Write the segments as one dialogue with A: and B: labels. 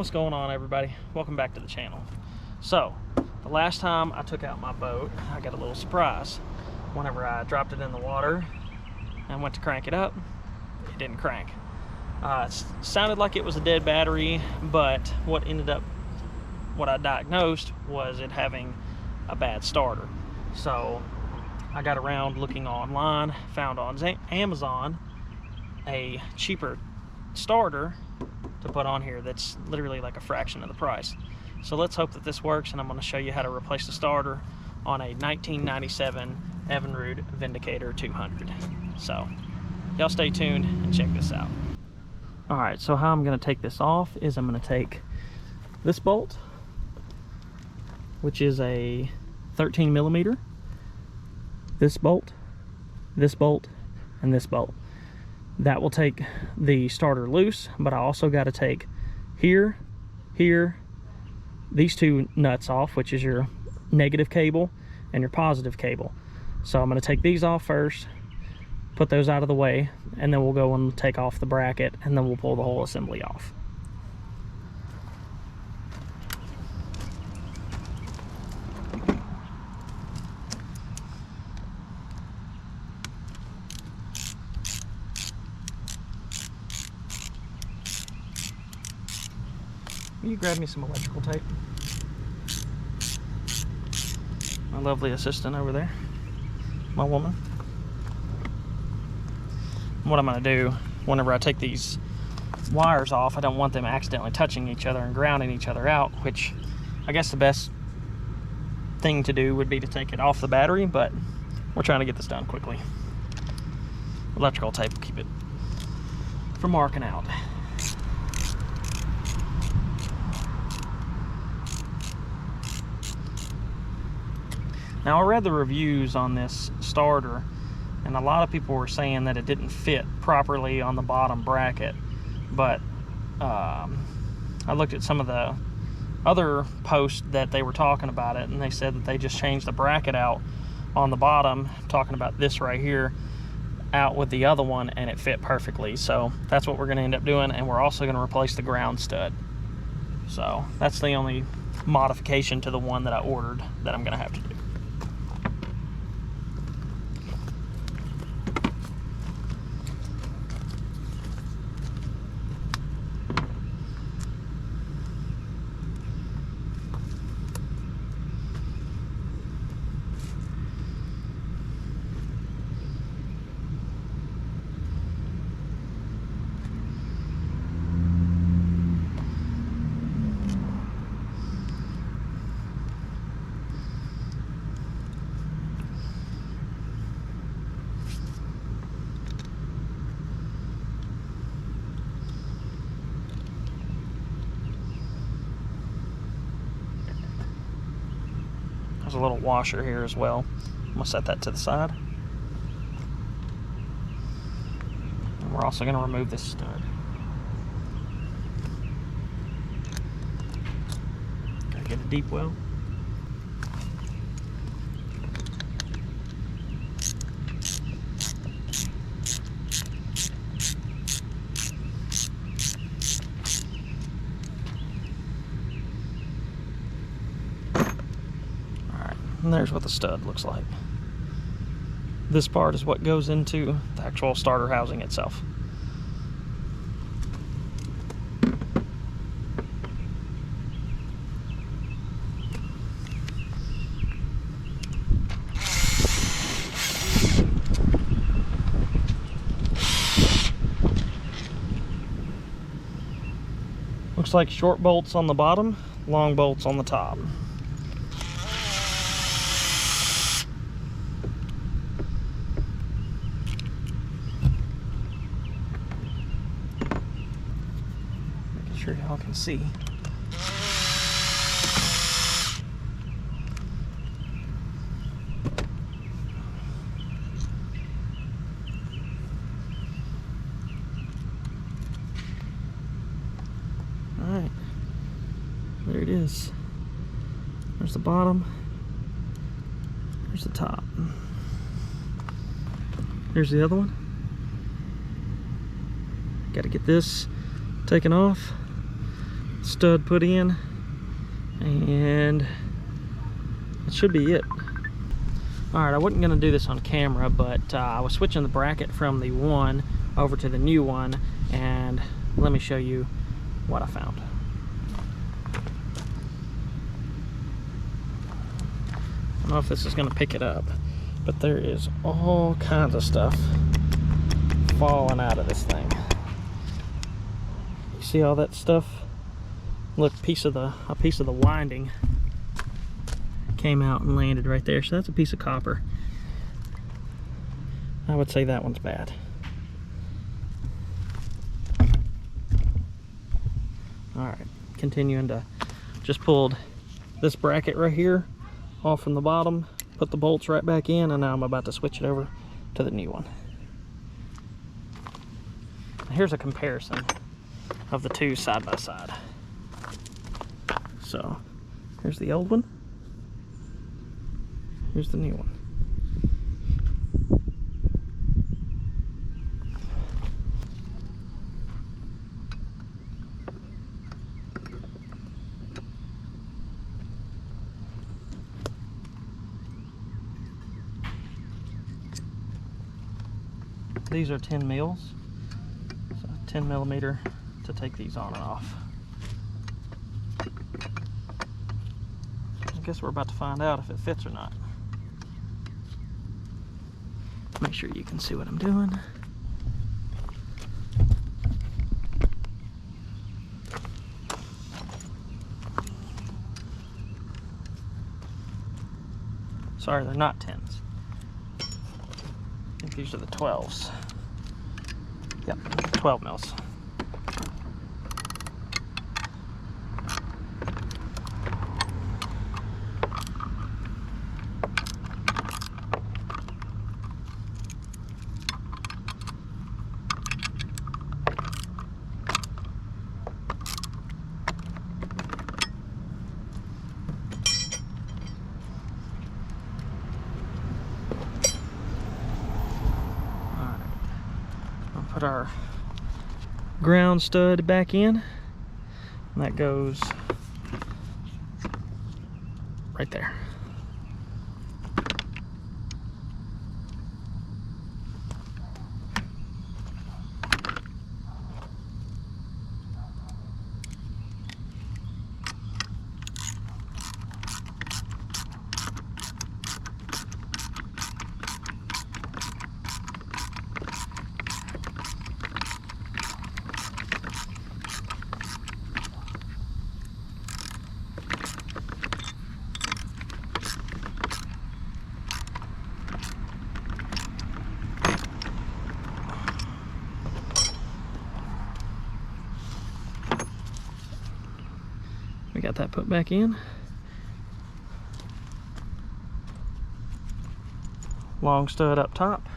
A: What's going on, everybody? Welcome back to the channel. So the last time I took out my boat, I got a little surprise. Whenever I dropped it in the water and went to crank it up, it didn't crank. It sounded like it was a dead battery, but what I diagnosed was it having a bad starter. So I got around looking online, found on Amazon a cheaper starter to put on here that's literally like a fraction of the price. So let's hope that this works, and I'm going to show you how to replace the starter on a 1997 Evinrude Vindicator 200. So y'all stay tuned and check this out. Alright, so how I'm going to take this off is I'm going to take this bolt, which is a 13 millimeter, this bolt, and this bolt. That will take the starter loose, but I also got to take here, these two nuts off, which is your negative cable and your positive cable. So I'm going to take these off first, put those out of the way, and then we'll go and take off the bracket, and then we'll pull the whole assembly off. Will you grab me some electrical tape? My lovely assistant over there, my woman. What I'm going to do, whenever I take these wires off, I don't want them accidentally touching each other and grounding each other out, which I guess the best thing to do would be to take it off the battery, but we're trying to get this done quickly. Electrical tape will keep it from marking out. Now, I read the reviews on this starter, and a lot of people were saying that it didn't fit properly on the bottom bracket, but I looked at some of the other posts that they were talking about it, and they said that they just changed the bracket out on the bottom, talking about this right here, out with the other one, and it fit perfectly. So that's what we're going to end up doing, and we're also going to replace the ground stud. So that's the only modification to the one that I ordered that I'm going to have to do. There's a little washer here as well. I'm going to set that to the side. And we're also going to remove this stud. Gotta get a deep well. And there's what the stud looks like. This part is what goes into the actual starter housing itself. Looks like short bolts on the bottom, long bolts on the top. Sure y'all can see. All right, there it is. There's the bottom. There's the top. Here's the other one. Got to get this taken off. stud put in, and that should be it. Alright, I wasn't going to do this on camera, but I was switching the bracket from the one over to the new one, and let me show you what I found. I don't know if this is going to pick it up, but there is all kinds of stuff falling out of this thing. You see all that stuff? Look, a piece of the winding came out and landed right there, so that's a piece of copper. I would say that one's bad. Alright, continuing to just pulled this bracket right here off from the bottom, put the bolts right back in, and now I'm about to switch it over to the new one. Here's a comparison of the two side by side. So here's the old one, here's the new one. These are 10 mils, so 10 millimeter to take these on and off. I guess we're about to find out if it fits or not. Make sure you can see what I'm doing. Sorry, they're not 10s. I think these are the 12s. Yep, 12 mils. Put our ground stud back in, and that goes right there. We got that put back in. Long stud up top.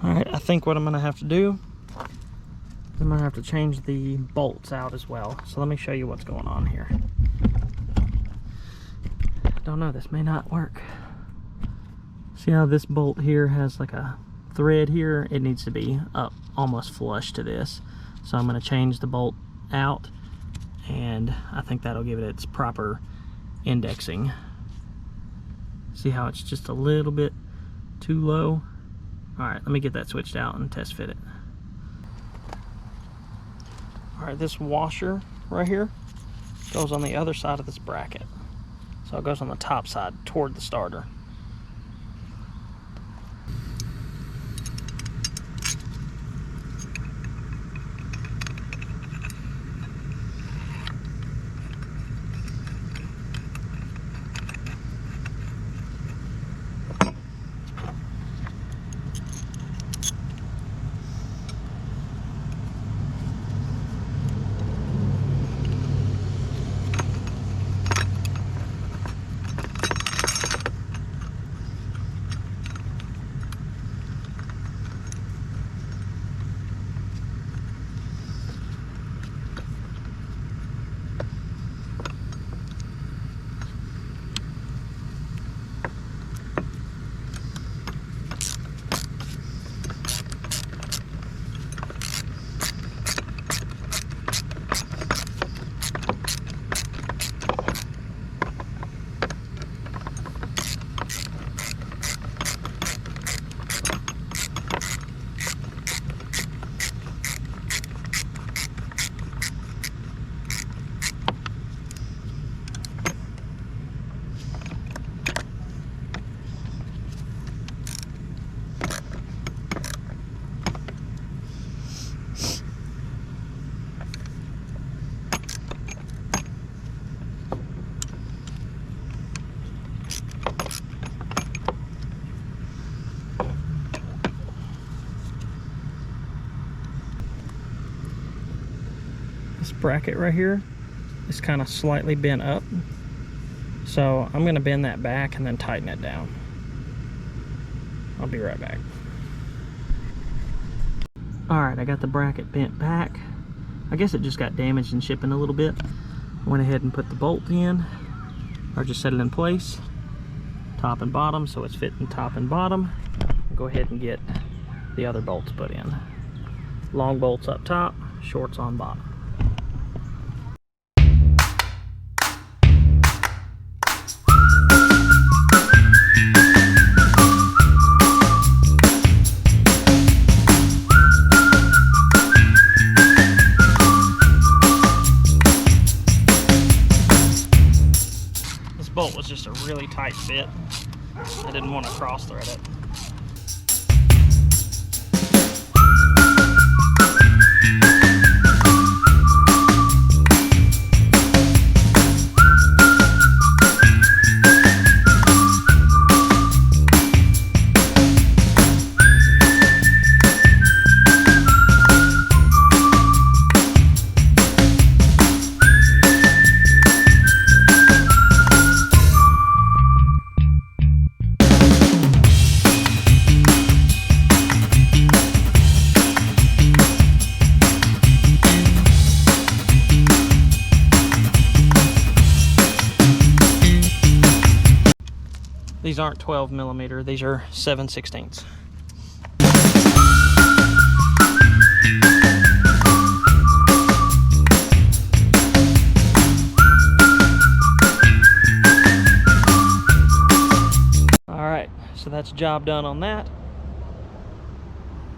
A: Alright, I think what I'm going to have to do, I'm going to have to change the bolts out as well. So let me show you what's going on here. Don't know, this may not work. See how this bolt here has like a thread here? It needs to be up almost flush to this. So I'm going to change the bolt out, and I think that'll give it its proper indexing. See how it's just a little bit too low? Alright, let me get that switched out and test fit it. Alright, this washer right here goes on the other side of this bracket. So it goes on the top side toward the starter. This bracket right here is kind of slightly bent up, so I'm going to bend that back and then tighten it down. I'll be right back. Alright, I got the bracket bent back. I guess it just got damaged in shipping a little bit. I went ahead and put the bolt in, or just set it in place, top and bottom, so it's fitting top and bottom. I'll go ahead and get the other bolts put in. Long bolts up top, shorts on bottom. Bolt was just a really tight fit. I didn't want to cross thread it. These aren't 12 millimeter, these are 7/16. All right, so that's job done on that.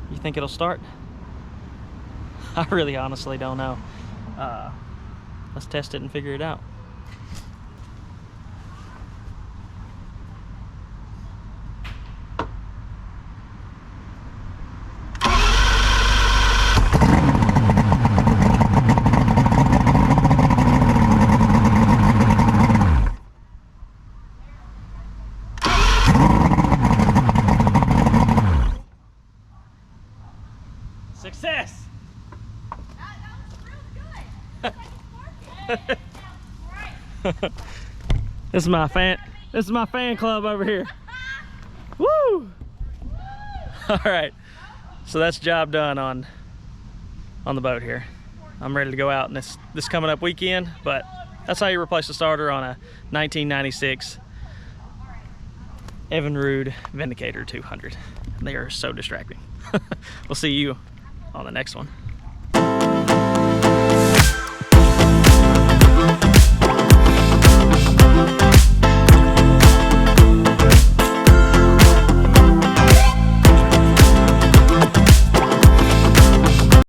A: You think it'll start? I really honestly don't know. Let's test it and figure it out. Success! That was really good. This is my fan club over here. Woo! All right, so that's job done on the boat here. I'm ready to go out in this coming up weekend, but that's how you replace the starter on a 1996 Evinrude Vindicator 200. They are so distracting. We'll see you on the next one.